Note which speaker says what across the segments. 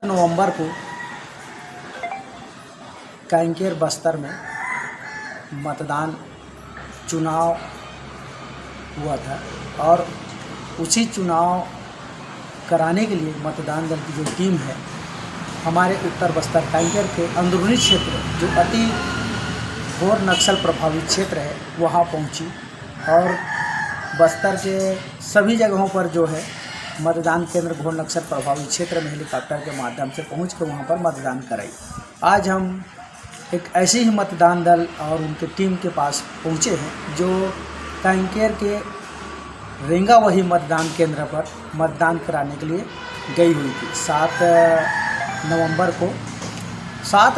Speaker 1: नवंबर को कांकेर बस्तर में मतदान चुनाव हुआ था और उसी चुनाव कराने के लिए मतदान दल की जो टीम है हमारे उत्तर बस्तर कांकेर के अंदरूनी क्षेत्र जो अति घोर नक्सल प्रभावित क्षेत्र है वहाँ पहुँची और बस्तर के सभी जगहों पर जो है मतदान केंद्र घोर नक्सल प्रभावित क्षेत्र में हेलीकॉप्टर के माध्यम से पहुँच कर वहाँ पर मतदान कराई। आज हम एक ऐसी ही मतदान दल और उनके टीम के पास पहुँचे हैं जो कांकेर के रेंगावही मतदान केंद्र पर मतदान कराने के लिए गई हुई थी। 7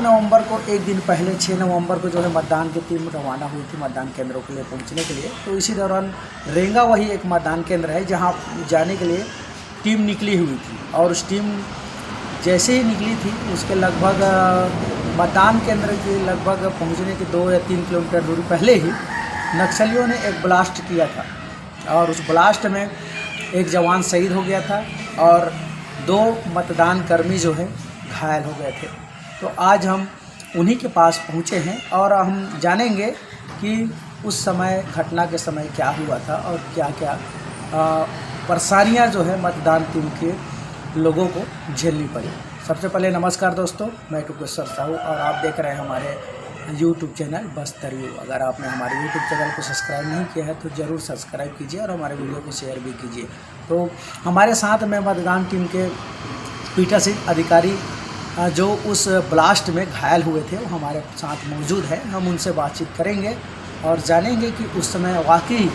Speaker 1: नवंबर को एक दिन पहले 6 नवंबर को जो है मतदान की टीम रवाना हुई थी मतदान केंद्रों के लिए पहुंचने के लिए। तो इसी दौरान रेंगावही एक मतदान केंद्र है जहां जाने के लिए टीम निकली हुई थी और उस टीम जैसे ही निकली थी उसके लगभग मतदान केंद्र के लगभग पहुंचने के 2 या 3 किलोमीटर दूरी पहले ही नक्सलियों ने एक ब्लास्ट किया था और उस ब्लास्ट में एक जवान शहीद हो गया था और 2 मतदान कर्मी जो है घायल हो गए थे। तो आज हम उन्हीं के पास पहुँचे हैं और हम जानेंगे कि उस समय घटना के समय क्या हुआ था और क्या क्या परेशानियाँ जो है मतदान टीम के लोगों को झेलनी पड़ी। सबसे पहले नमस्कार दोस्तों, मैं टुकेश्वर साहू और आप देख रहे हैं हमारे YouTube चैनल बस्तर व्यू। अगर आपने हमारे YouTube चैनल को सब्सक्राइब नहीं किया है तो ज़रूर सब्सक्राइब कीजिए और हमारे वीडियो को शेयर भी कीजिए। तो हमारे साथ में मतदान टीम के पीठासीन अधिकारी जो उस ब्लास्ट में घायल हुए थे वो हमारे साथ मौजूद है। हम उनसे बातचीत करेंगे और जानेंगे कि उस समय वाकई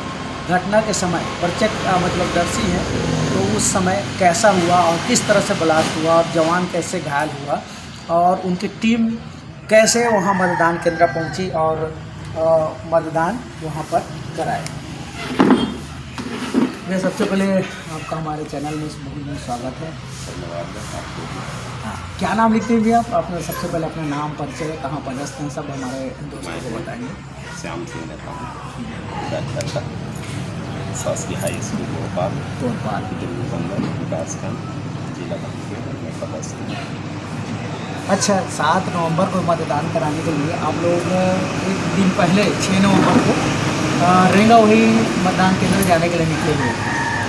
Speaker 1: घटना के समय प्रत्यक्ष दर्शी हैं तो उस समय कैसा हुआ और किस तरह से ब्लास्ट हुआ और जवान कैसे घायल हुआ और उनकी टीम कैसे वहाँ मतदान केंद्र पहुँची और मतदान वहाँ पर कराए। मैं सबसे पहले आपका हमारे चैनल में बहुत स्वागत है। हाँ, क्या नाम लिखते हैं भैया आप? आपने सबसे पहले अपना नाम परिचय कहाँ पदस्थ हैं सब हमारे दोस्तों को बताएंगे।
Speaker 2: श्याम सिंह रहता हूँ शासकीय हाई स्कूल भोपाल विकासखंड जिला कांकेर में पदस्थ हूँ।
Speaker 1: अच्छा, 7 नवंबर को मतदान कराने के लिए आप लोग एक दिन पहले 6 नवंबर को रेंगावही मतदान केंद्र जाने के लिए निकले हुए।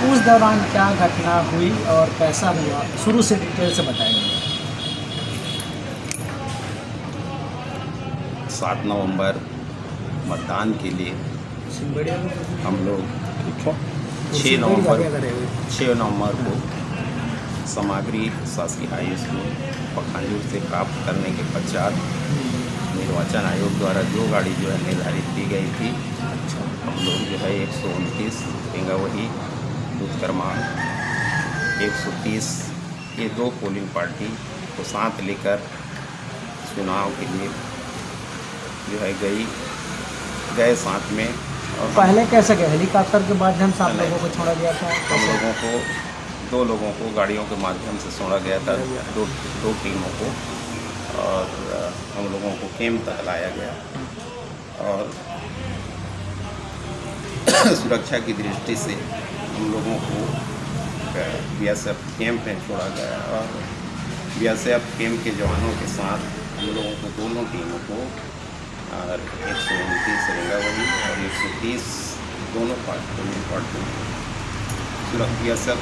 Speaker 1: उस दौरान क्या घटना हुई और कैसा हुआ शुरू से डिटेल से बताएंगे।
Speaker 2: 7 नवंबर मतदान के लिए हम लोग 6 नवंबर को सामग्री शासकीय हाई स्कूल पखानजोर से प्राप्त करने के पश्चात निर्वाचन आयोग द्वारा जो गाड़ी जो है निर्धारित की गई थी हम लोग जो है 129 रेंगावही दूध क्रमांक 130 ये 2 पोलिंग पार्टी को साथ लेकर चुनाव के लिए जो है गए साथ में। और
Speaker 1: पहले कैसे गए? हेलीकॉप्टर के माध्यम से आप लोगों को छोड़ा गया था?
Speaker 2: हम लोगों को 2 लोगों को गाड़ियों के माध्यम से छोड़ा गया था, दो टीमों को, और हम लोगों को कैंप तक लाया गया और सुरक्षा की दृष्टि से हम लोगों को BSF कैंप में छोड़ा गया और BSF कैंप के जवानों के साथ हम लोगों को दोनों टीमों को और 129 रेंगावही और 130 दोनों पार्टी BSF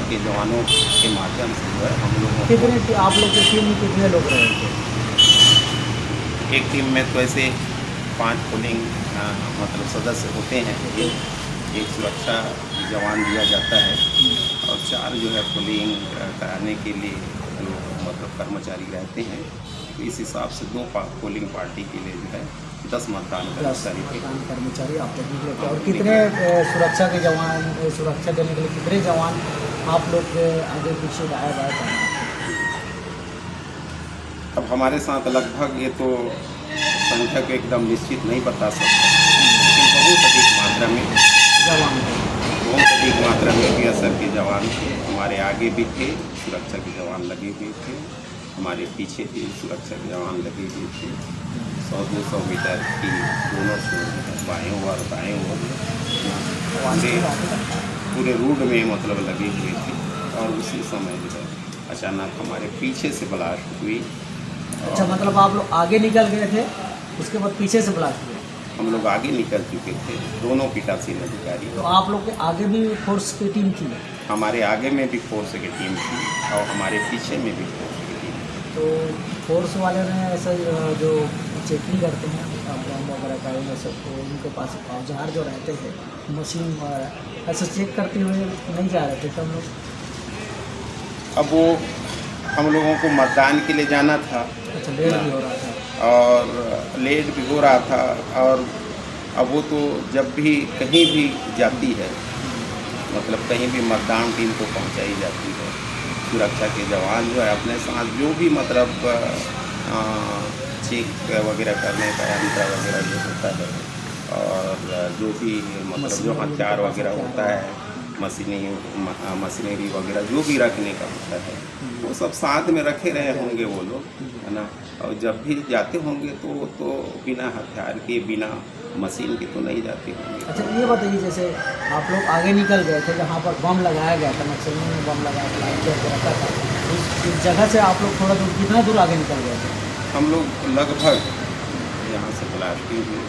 Speaker 2: के जवानों के माध्यम से जो है हम लोगों
Speaker 1: कितने आप लोग की टीम में कितने लोग रहे थे?
Speaker 2: एक टीम में तो ऐसे 5 पोलिंग सदस्य होते हैं। एक सुरक्षा जवान दिया जाता है और 4 जो है पोलिंग कराने के लिए कर्मचारी रहते हैं। तो इस हिसाब से 2 पोलिंग पार्टी के लिए जो है 10 मतदान
Speaker 1: कर्मचारी आप लोग निकले थे। और कितने सुरक्षा के जवान सुरक्षा देने के लिए कितने जवान आप लोग आगे पीछे दाएं बाएं करना?
Speaker 2: अब हमारे साथ लगभग ये तो संख्या को एकदम निश्चित नहीं बता सकते, लेकिन बहुत अधिक मात्रा में BSF के जवान हमारे आगे भी थे, सुरक्षा के जवान लगे हुए थे, हमारे पीछे भी सुरक्षा के जवान लगे हुए थे। 100-200 मीटर की दोनों छोर बाएँ और दाएँ ओर पूरे रूट में लगे हुए थे और उसी समय जो है अचानक हमारे पीछे से ब्लास्ट हुई।
Speaker 1: अच्छा, मतलब आप लोग आगे निकल गए थे, उसके बाद पीछे से ब्लास्ट हुआ।
Speaker 2: हम लोग आगे निकल चुके थे, दोनों पीठासीन अधिकारी।
Speaker 1: तो आप लोग के आगे भी फोर्स की टीम थी?
Speaker 2: हमारे आगे में भी फोर्स की टीम थी और हमारे पीछे में भी फोर्स की टीम थी।
Speaker 1: तो फोर्स वाले ने ऐसा जो चेकिंग करते हैं बम वगैरह का इन सबको, उनके पास औजार जो रहते हैं, मशीन वगैरह, ऐसा चेक करते हुए नहीं जा रहे थे सब लोग?
Speaker 2: अब वो हम लोगों को मतदान के लिए जाना था।
Speaker 1: अच्छा, लेट भी हो रहा था
Speaker 2: और लेट भी हो रहा था। और अब वो तो जब भी कहीं भी जाती है, मतलब कहीं भी मतदान टीम को पहुंचाई जाती है, सुरक्षा के जवान जो है अपने साथ जो भी मतलब चेक वगैरह करने का यंत्र वगैरह जो होता है और जो भी मतलब जो हथियार वगैरह होता है, मशीनरी वगैरह जो भी रखने का होता है, वो सब साथ में रखे रहे होंगे वो लोग, है ना। और जब भी जाते होंगे तो बिना हथियार के, बिना मशीन के तो नहीं जाते होंगे।
Speaker 1: अच्छा, ये बताइए, जैसे आप लोग आगे निकल गए थे जहाँ पर बम लगाया गया था, नक्सलियों ने बम लगाया रखा था, उस जगह से आप लोग थोड़ा दूर, कितना दूर आगे निकल गए थे?
Speaker 2: हम लोग लगभग यहाँ से ब्लास्टिंग हुई,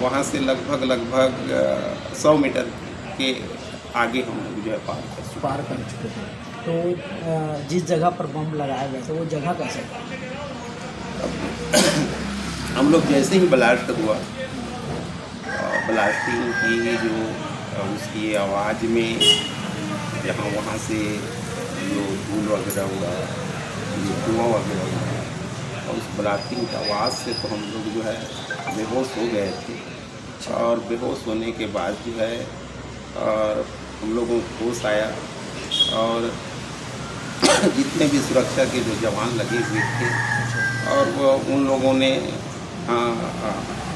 Speaker 2: वहाँ से लगभग 100 मीटर के आगे हम लोग जो है पार कर
Speaker 1: चुके थे। तो जिस जगह पर बम लगाया गया था वो जगह कैसे था?
Speaker 2: हम लोग जैसे ही ब्लास्ट हुआ, ब्लास्टिंग की जो उसकी आवाज़ में जहाँ वहाँ से जो धूल वगैरह हुआ, जो धुआं वगैरह हुआ, और उस ब्लास्टिंग की आवाज़ से तो हम लोग जो है बेहोश हो गए थे। और बेहोश होने के बाद जो है और हम लोगों को होश आया और जितने भी सुरक्षा के जो जवान लगे हुए थे और वो उन लोगों ने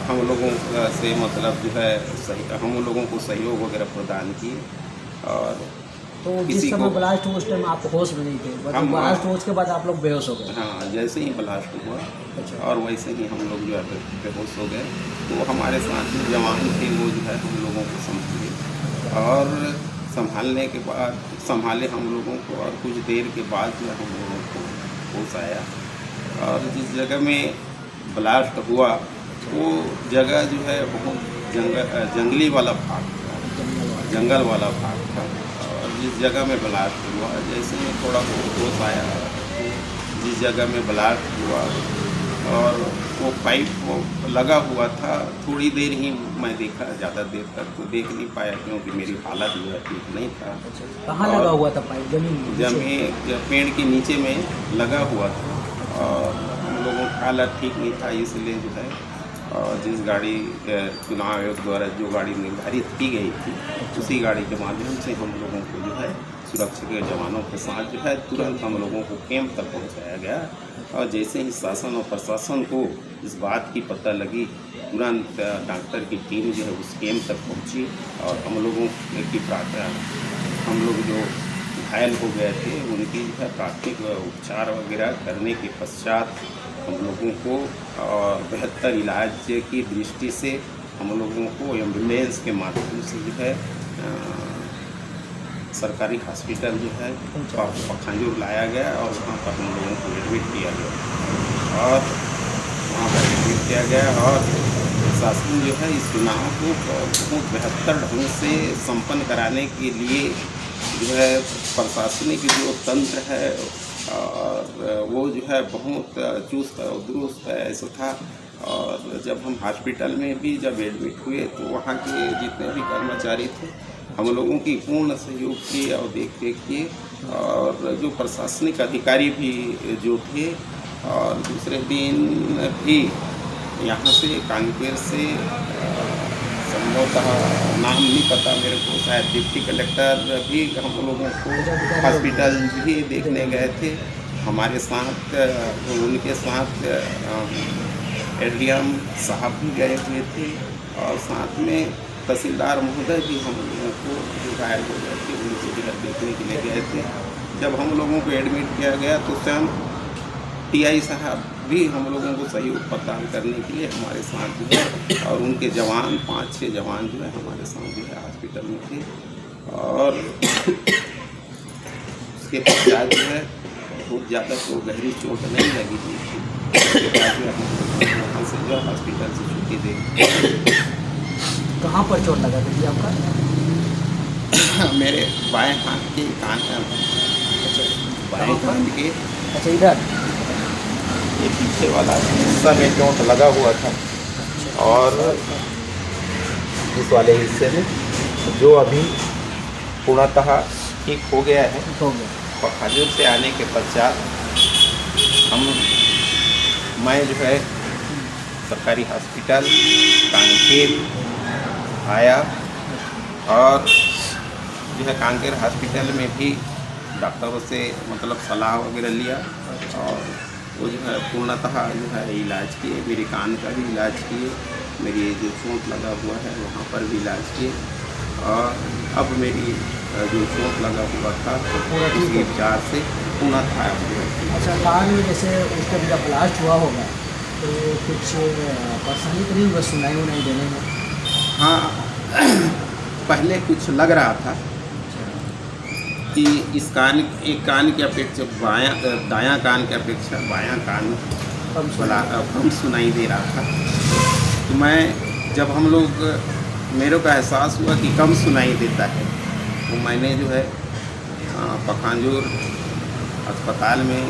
Speaker 2: हम लोगों से मतलब जो है हम लोगों को सहयोग वगैरह प्रदान किए। और
Speaker 1: तो जिस समय ब्लास्ट हुआ उस टाइम आप होश में नहीं थे? मतलब ब्लास्ट होने के बाद आप लोग बेहोश हो गए?
Speaker 2: हाँ, जैसे ही ब्लास्ट हुआ
Speaker 1: अच्छा।
Speaker 2: और वैसे ही हम लोग जो है बेहोश हो गए। तो हमारे साथ जो जवान थे वो जो है हम लोगों को संभाले और संभालने के बाद संभाले हम लोगों को, और कुछ देर के बाद जो है हम लोगों को होश आया। और जिस जगह में ब्लास्ट हुआ वो जगह जो है बहुत जंगली वाला भाग था, जंगल वाला भाग था। और जिस जगह में ब्लास्ट हुआ, जैसे ही थोड़ा बहुत होश आया तो जिस जगह में ब्लास्ट हुआ और वो पाइप वो लगा हुआ था, थोड़ी देर ही मैं देखा, ज़्यादा देर तक तो देख नहीं पाया क्योंकि मेरी हालत जो है ठीक नहीं था।
Speaker 1: कहाँ लगा हुआ था पाइप?
Speaker 2: जमीन पेड़ के नीचे में लगा हुआ था और हम लोगों का हालत ठीक नहीं था, इसलिए जो है जिस गाड़ी चुनाव आयोग द्वारा जो गाड़ी निर्धारित की गई थी उसी गाड़ी के माध्यम से हम लोगों को जो है सुरक्षा के जवानों के साथ जो है तुरंत हम लोगों को कैंप तक पहुंचाया गया। और जैसे ही शासन और प्रशासन को इस बात की पता लगी, तुरंत डॉक्टर की टीम जो है उस कैंप तक पहुंची और हम लोगों की हम लोग जो घायल हो गए थे उनकी जो है प्राथमिक उपचार वगैरह करने के पश्चात हम लोगों को बेहतर इलाज की दृष्टि से हम लोगों को एम्बुलेंस के माध्यम से जो है सरकारी हॉस्पिटल जो है पखांजूर लाया गया और वहाँ पर हम लोगों को एडमिट किया गया और वहाँ पर एडमिट किया गया। और शासन जो है इस चुनाव को बहुत बेहतर ढंग से संपन्न कराने के लिए जो है प्रशासनिक जो तंत्र है और वो जो है बहुत चुस्त और दुरुस्त ऐसा था। और जब हम हॉस्पिटल में भी जब एडमिट हुए तो वहाँ के जितने भी कर्मचारी थे हम लोगों की पूर्ण सहयोग किए और देख रेख किए, और जो प्रशासनिक अधिकारी भी जो थे। और दूसरे दिन भी यहाँ से कांकेर से संभवतः नाम नहीं पता मेरे को, शायद डिप्टी कलेक्टर भी हम लोगों को हॉस्पिटल भी देखने गए थे। हमारे साथ उनके साथ एडीएम साहब भी गए हुए थे और साथ में तहसीलदार महोदय भी हम लोगों को जो घायल हो गए थे उनको भी देखने के लिए गए थे। जब हम लोगों को एडमिट किया गया तो स्वयं टीआई साहब भी हम लोगों को सहयोग प्रदान करने के लिए हमारे साथ जो है, और उनके जवान 5-6 जवान जो है हमारे साथ जो है हॉस्पिटल में थे। और उसके पश्चात जो है बहुत ज़्यादा तो गहरी चोट नहीं लगी थी। उसके बाद जो है वहाँ से जो है हॉस्पिटल से छुट्टी दे
Speaker 1: कहाँ पर चोट लगा था जी आपका?
Speaker 2: मेरे बाएं हाथ के कान
Speaker 1: अच्छा,
Speaker 2: बाएं कान के
Speaker 1: अच्छा इधर।
Speaker 2: ये पीछे वाला हिस्सा में चोट लगा हुआ था और इस वाले हिस्से में जो अभी पूर्णतः ठीक हो गया है।
Speaker 1: हो गया।
Speaker 2: पखाजूर से आने के पश्चात मैं जो है सरकारी हॉस्पिटल कांकेर आया और जो है कांकेर हॉस्पिटल में भी डॉक्टरों से मतलब सलाह वगैरह लिया और वो जो है पूर्णतः जो है इलाज किए। मेरे कान का भी इलाज किए, मेरी जो चोट लगा हुआ है वहाँ पर भी इलाज किए और अब मेरी जो चोट लगा हुआ था उसके उपचार से पूर्णतः जो है।
Speaker 1: अच्छा, कान में जैसे उसका जब ब्लास्ट हुआ होगा तो कुछ परेशानी तो नहीं हुआ सुनाई उनाई देने में?
Speaker 2: हाँ पहले कुछ लग रहा था कि इस कान एक कान की अपेक्षा दायां कान की अपेक्षा बायां कान कम सुनाई दे रहा था। तो मैं जब हम लोग मेरे को एहसास हुआ कि कम सुनाई देता है तो मैंने जो है पखांजूर अस्पताल में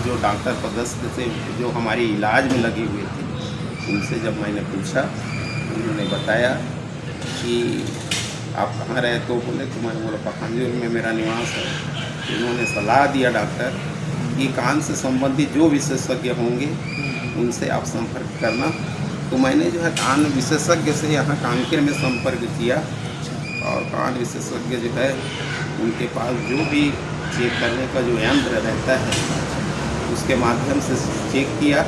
Speaker 2: जो डॉक्टर पदस्थ से जो हमारी इलाज में लगे हुए थे उनसे जब मैंने पूछा उन्होंने बताया कि आप कहाँ रहे तो बोले तो मैंने बोला पखांजूर में मेरा निवास है। तो उन्होंने सलाह दिया डॉक्टर कि कान से संबंधित जो विशेषज्ञ होंगे उनसे आप संपर्क करना। तो मैंने जो है कान विशेषज्ञ से यहाँ कांकेर में संपर्क किया और कान विशेषज्ञ जो है उनके पास जो भी चेक करने का जो यंत्र रहता है उसके माध्यम से चेक किया।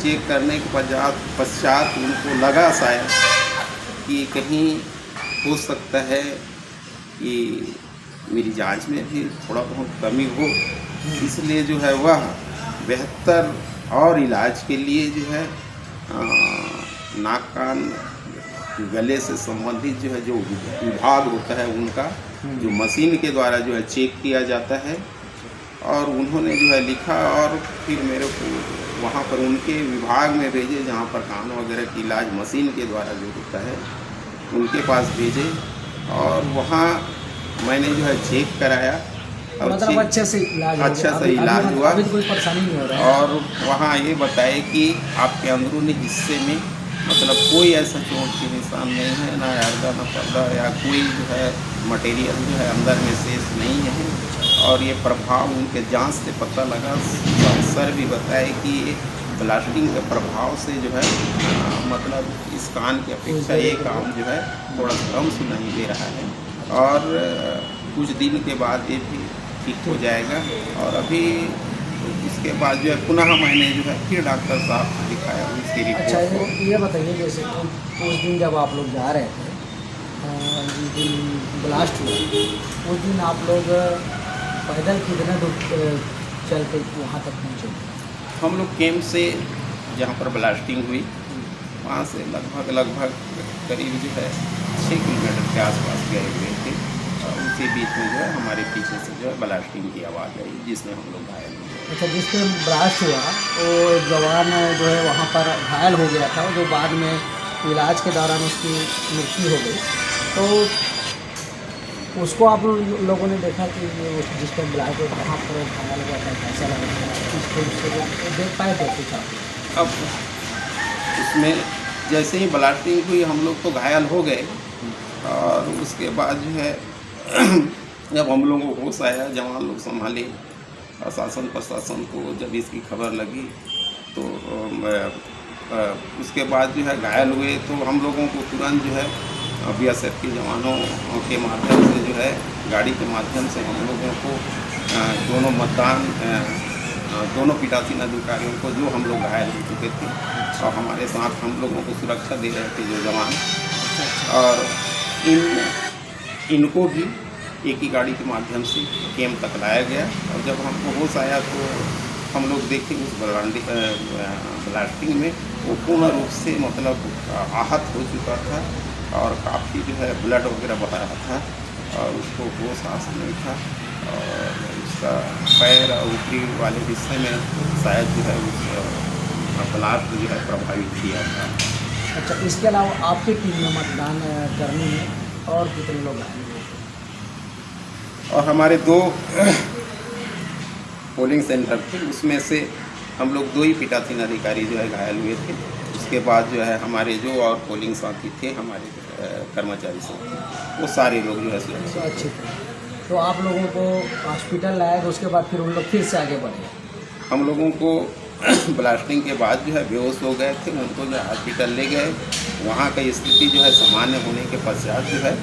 Speaker 2: चेक करने के पश्चात उनको लगा शायद कि कहीं हो सकता है कि मेरी जांच में भी थोड़ा बहुत कमी हो, इसलिए जो है वह बेहतर और इलाज के लिए जो है नाक कान गले से संबंधित जो है जो विभाग होता है उनका जो मशीन के द्वारा जो है चेक किया जाता है और उन्होंने जो है लिखा और फिर मेरे को वहाँ पर उनके विभाग में भेजे जहाँ पर कान वगैरह की इलाज मशीन के द्वारा जो होता है उनके पास भेजे और वहाँ मैंने जो है चेक कराया और
Speaker 1: मतलब अच्छे से इलाज
Speaker 2: हुआ।
Speaker 1: अभी कोई परेशानी नहीं हो रहा है।
Speaker 2: और वहाँ ये बताए कि आपके अंदरूनी हिस्से में मतलब कोई ऐसा चोट के निशान नहीं है, ना अर्दा ना पर्दा या कोई जो है मटेरियल जो है अंदर में शेष नहीं है। और ये प्रभाव उनके जांच से पता लगा। सर भी बताए कि ये ब्लास्टिंग के प्रभाव से जो है मतलब इस कान की अपेक्षा ये काम जो है थोड़ा कम सुनाई दे रहा है और कुछ दिन के बाद ये भी ठीक हो जाएगा। और अभी उसके बाद जो है पुनः मैंने जो है फिर डॉक्टर साहब को दिखाया उसकी रिपोर्ट।
Speaker 1: अच्छा, ये बताइए जैसे उस दिन जब आप लोग जा रहे थे जिस दिन ब्लास्ट हुआ उस दिन आप लोग पैदल कितना दूर चल के वहाँ तक पहुँचे?
Speaker 2: हम लोग कैंप से जहाँ पर ब्लास्टिंग हुई वहाँ से लगभग करीब जो है 6 किलोमीटर के आसपास गए हुए थे और उसी बीच में जो है हमारे पीछे से जो है ब्लास्टिंग की आवाज़ आई जिसमें हम लोग घायल हो गए।
Speaker 1: अच्छा, जिस पर ब्लास्ट हुआ वो जवान जो है वहाँ पर घायल हो गया था जो बाद में इलाज के दौरान उसकी मृत्यु हो गई। तो उसको आप लोगों ने देखा कि जिस पर ब्लास्ट हुआ वहाँ पर घायल हुआ था कैसा लगा था उसको देख पाए थे कुछ आप?
Speaker 2: अब उसमें जैसे ही ब्लास्टिंग हुई हम लोग तो घायल हो गए और उसके बाद जो है जब हम लोगों को होश आया जवान लोग संभाले शासन प्रशासन को जब इसकी खबर लगी तो उसके बाद जो है घायल हुए तो हम लोगों को तुरंत जो है BSF के जवानों के माध्यम से जो है गाड़ी के माध्यम से हम लोगों को दोनों पीठासीन अधिकारियों को जो हम लोग घायल हो चुके थे और हमारे साथ हम लोगों को सुरक्षा दे रहे थे जो जवान और इनको भी एक ही गाड़ी के माध्यम से कैंप तक लाया गया। और जब हमको होश आया तो हम लोग देखे उस ब्लास्टिंग में वो पूर्ण रूप से मतलब आहत हो चुका था और काफ़ी जो है ब्लड वगैरह बह रहा था और उसको होश आस नहीं था और उसका पैर और ऊपरी वाले हिस्से में शायद जो है उस ब्लास्ट जो है प्रभावित किया था।
Speaker 1: अच्छा, इसके अलावा आपकी टीम में मतदान करने में और कितने लोग आए हुए थे?
Speaker 2: और हमारे 2 पोलिंग सेंटर थे, उसमें से हम लोग 2 ही पीठासीन अधिकारी जो है घायल हुए थे। उसके बाद जो है हमारे जो और पोलिंग साथी थे, हमारे कर्मचारी साथी, वो सारे लोग जो है सुरक्षित थे।
Speaker 1: अच्छी तरह। तो आप लोगों को हॉस्पिटल लाया तो उसके बाद फिर उन लोग फिर से आगे बढ़े?
Speaker 2: हम लोगों को ब्लास्टिंग के बाद जो है बेहोश हो गए थे, उनको जो है हॉस्पिटल ले गए। वहाँ की स्थिति जो है सामान्य होने के पश्चात जो है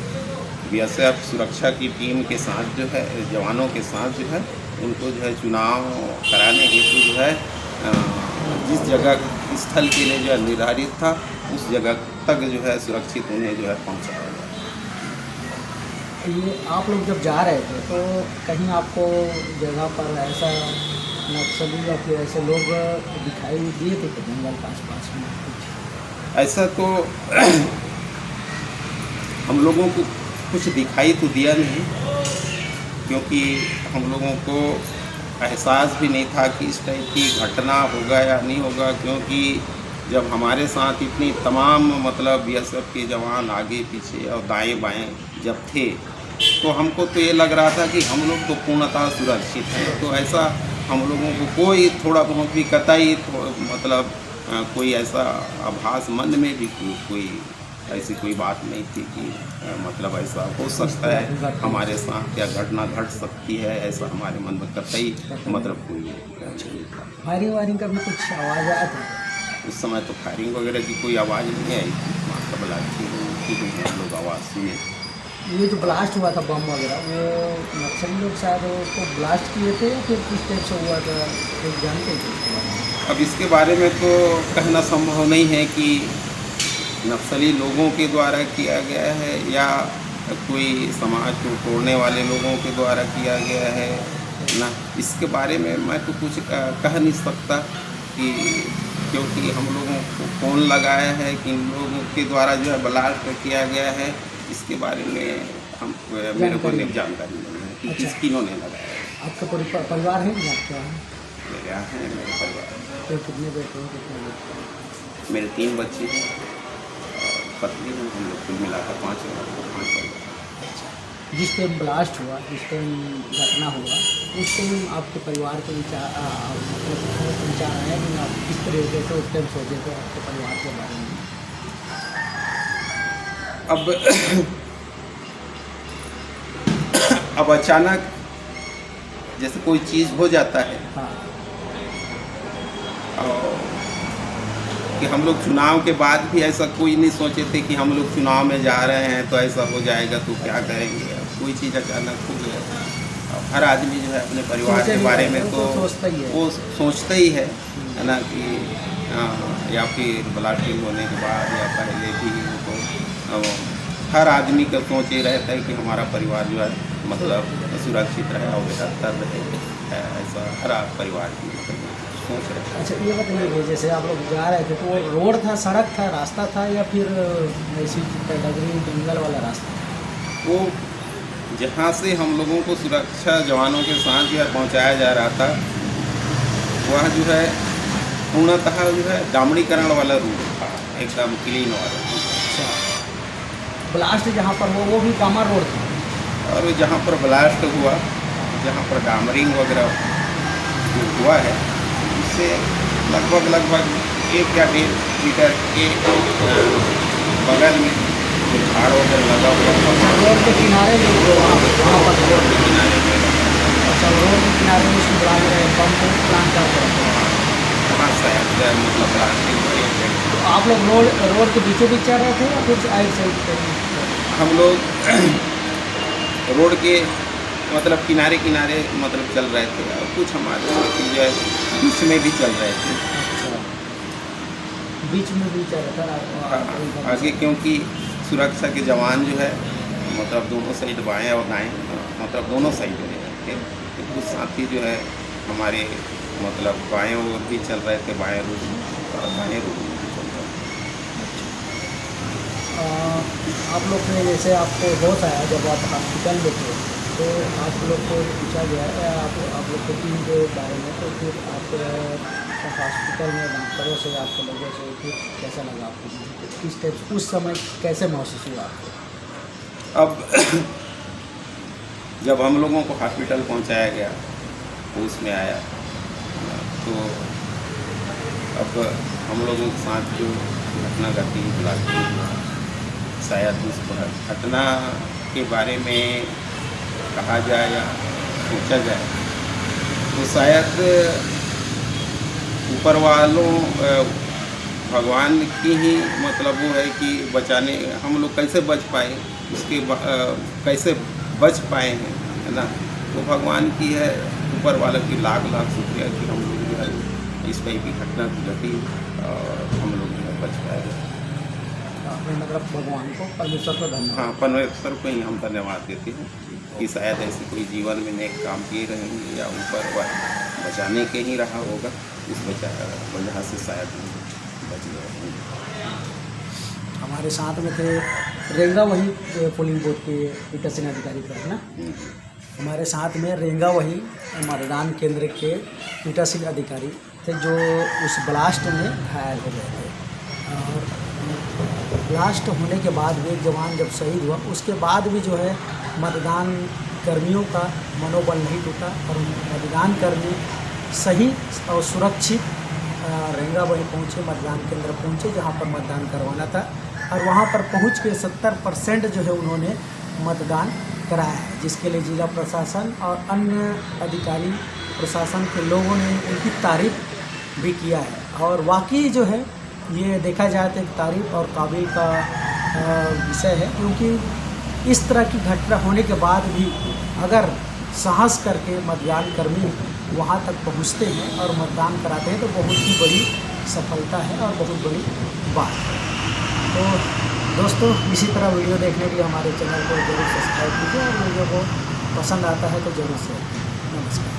Speaker 2: बीएसएफ सुरक्षा की टीम के साथ जो है जवानों के साथ जो है उनको जो है चुनाव कराने हेतु जो है जिस जगह स्थल के लिए जो है निर्धारित था उस जगह तक जो है सुरक्षित उन्हें जो है पहुँचाया गया।
Speaker 1: ये आप लोग जब जा रहे थे तो कहीं आपको जगह पर ऐसा नक्सली या फिर ऐसे लोग दिखाई दिए थे कि जंगल के आसपास में कुछ?
Speaker 2: ऐसा तो हम लोगों को कुछ दिखाई तो दिया नहीं, क्योंकि हम लोगों को एहसास भी नहीं था कि इस टाइप की घटना होगा या नहीं होगा, क्योंकि जब हमारे साथ इतनी तमाम मतलब बीएसएफ के जवान आगे पीछे और दाएं बाएं जब थे तो हमको तो ये लग रहा था कि हम लोग तो पूर्णतः सुरक्षित हैं। तो ऐसा हम लोगों को कोई थोड़ा बहुत भी कतई मतलब कोई ऐसा आभास मन में भी कोई ऐसी कोई बात नहीं थी कि मतलब ऐसा हो सकता है हमारे साथ क्या घटना घट सकती है, ऐसा हमारे मन में कतई मतलब कोई नहीं था।
Speaker 1: फायरिंग वायरिंग का भी कुछ आवाज़ आया था?
Speaker 2: उस समय तो फायरिंग वगैरह की कोई आवाज़ नहीं आई थी, मात्र ब्लास्टिंग की हम लोग आवाज़ सुने।
Speaker 1: ये जो ब्लास्ट हुआ था बम वगैरह, वो नक्सली लोग शायद उसको ब्लास्ट किए थे या फिर किस टाइप से हुआ था, कुछ जानते हैं इसके बारे में?
Speaker 2: अब इसके बारे में तो कहना संभव नहीं है कि नक्सली लोगों के द्वारा किया गया है या कोई समाज को तोड़ने वाले लोगों के द्वारा किया गया है ना। इसके बारे में मैं तो कुछ कह नहीं सकता कि क्योंकि हम लोगों को कौन लगाया है, किन लोगों के द्वारा जो है ब्लास्ट किया गया है, इसके बारे में हम मेरे को जानकारी नहीं है कि
Speaker 1: अच्छा।
Speaker 2: किन्होंने लगाया है।
Speaker 1: आपका परिवार है कि आपका है?
Speaker 2: मेरे यहाँ है मेरे परिवार,
Speaker 1: तो कितने बेटे हैं, कितने बेटे?
Speaker 2: मेरे 3 बच्चे हैं और पत्नी हैं, हम लोग कुल मिलाकर 5 परिवार।
Speaker 1: जिस टाइम ब्लास्ट हुआ, जिस टाइम घटना हुआ, उस टाइम आपके परिवार के विचार आया कि आप किस तरीके से उस टाइम सोचे थे आपके परिवार के बारे में?
Speaker 2: अब अचानक जैसे कोई चीज़ हो जाता है
Speaker 1: हाँ।
Speaker 2: और कि हम लोग चुनाव के बाद भी ऐसा कोई नहीं सोचे थे कि हम लोग चुनाव में जा रहे हैं तो ऐसा हो जाएगा तो क्या करेंगे। कोई चीज़ अचानक हो गया, हर आदमी जो है अपने परिवार के बारे में तो वो सोचता ही है ना कि या फिर ब्लास्टिंग होने के बाद या पहले भी तो हर आदमी का सोच ये रहता है कि हमारा परिवार जो है मतलब सुरक्षित रहे और बेहतर रहे, ऐसा हर परिवार की सोच रहे।
Speaker 1: अच्छा, ये बताइए जैसे आप लोग जा रहे थे तो वो रोड था, सड़क था, रास्ता था या फिर ऐसी कैटेगरी जंगल वाला रास्ता?
Speaker 2: वो जहाँ से हम लोगों को सुरक्षा जवानों के साथ जो है पहुँचाया जा रहा था वह जो है पूर्णतः जो है डामरीकरण वाला रूट था, एकदम क्लीन वाला।
Speaker 1: अच्छा, ब्लास्ट जहाँ पर वो भी कामर रोड था?
Speaker 2: और जहाँ पर ब्लास्ट हुआ, जहाँ पर डामरिंग वगैरह हुआ है उससे लगभग 1 या 1.5 मीटर के बगल में झाड़ वगैरह लगा हुआ था।
Speaker 1: रोड के किनारे में वहाँ पर
Speaker 2: रोड के किनारे में।
Speaker 1: अच्छा, रोड के किनारे में उसको बम को प्लांट करते हैं
Speaker 2: वहाँ शायद मतलब ब्लास्टिंग हुई।
Speaker 1: तो आप लोग रोड के बीचों बीच चल रहे थे या फिर साइड पे?
Speaker 2: हम लोग रोड के मतलब किनारे मतलब चल रहे थे और कुछ हमारे साथी जो है बीच में भी चल रहे थे।
Speaker 1: अच्छा, बीच में भी चल रहा था
Speaker 2: आगे, क्योंकि सुरक्षा के जवान जो है मतलब दोनों साइड बाएं और दाएं मतलब दोनों साइड में थे। कुछ साथी जो है हमारे मतलब बाएं ओर भी चल रहे थे, बाएं रूट और दाएं रूट में भी चल रहे थे।
Speaker 1: आप लोग ने जैसे आपको होश आया जब आप हॉस्पिटल में थे तो आप लोग को पूछा गया है आप लोग को टीम के बारे में, तो फिर आप हॉस्पिटल में डॉक्टरों से, आपके लोगों से फिर कैसा लगा आपको? किस टाइप उस समय कैसे महसूस हुआ आपको?
Speaker 2: अब जब हम लोगों को हॉस्पिटल पहुंचाया गया, होश में आया, तो अब हम लोगों के साथ जो घटना घटी शायद उस घटना के बारे में कहा जाए या सोचा जाए तो शायद ऊपर वालों भगवान की ही मतलब वो है कि बचाने, हम लोग कैसे बच पाए, उसके कैसे बच पाए हैं, है ना, तो भगवान की है, ऊपर वाले की लाख लाख शुक्रिया कि हम लोग जो है इस टाइप की घटना घटी और हम लोग जो है बच पाए।
Speaker 1: मतलब भगवान को, परमेश्वर को धन्यवाद।
Speaker 2: हाँ, परमेश्वर को ही हम धन्यवाद देते हैं कि शायद ऐसे कोई जीवन में नेक काम किए रहेंगे या ऊपर वह बचाने के ही रहा होगा, इस वजह से शायद बच गए होंगे।
Speaker 1: हमारे साथ में थे रेंगा वही पोलिंग बूथ के पीठासीन अधिकारी थे ना, हमारे साथ में रेंगा वही मतदान केंद्र के पीठासीन अधिकारी थे जो उस ब्लास्ट में घायल हो गए थे। और ब्लास्ट होने के बाद भी एक जवान जब शहीद हुआ, उसके बाद भी जो है मतदान कर्मियों का मनोबल नहीं टूटा और मतदान कर्मी सही और सुरक्षित रेंगा वही पहुँचे, मतदान केंद्र पहुँचे जहाँ पर मतदान करवाना था, और वहाँ पर पहुँच के 70% जो है उन्होंने मतदान कराया है, जिसके लिए जिला प्रशासन और अन्य अधिकारी प्रशासन के लोगों ने उनकी तारीफ भी किया है। और वाकई जो है ये देखा जाए तो एक तारीफ और काबिल का विषय है, क्योंकि इस तरह की घटना होने के बाद भी अगर साहस करके मतदान कर्मी वहाँ तक पहुँचते हैं और मतदान कराते हैं तो बहुत ही बड़ी सफलता है और बहुत बड़ी बात है। तो दोस्तों, इसी तरह वीडियो देखने के लिए हमारे चैनल को जरूर सब्सक्राइब कीजिए और वीडियो को पसंद आता है तो ज़रूर शेयर कीजिए। नमस्कार।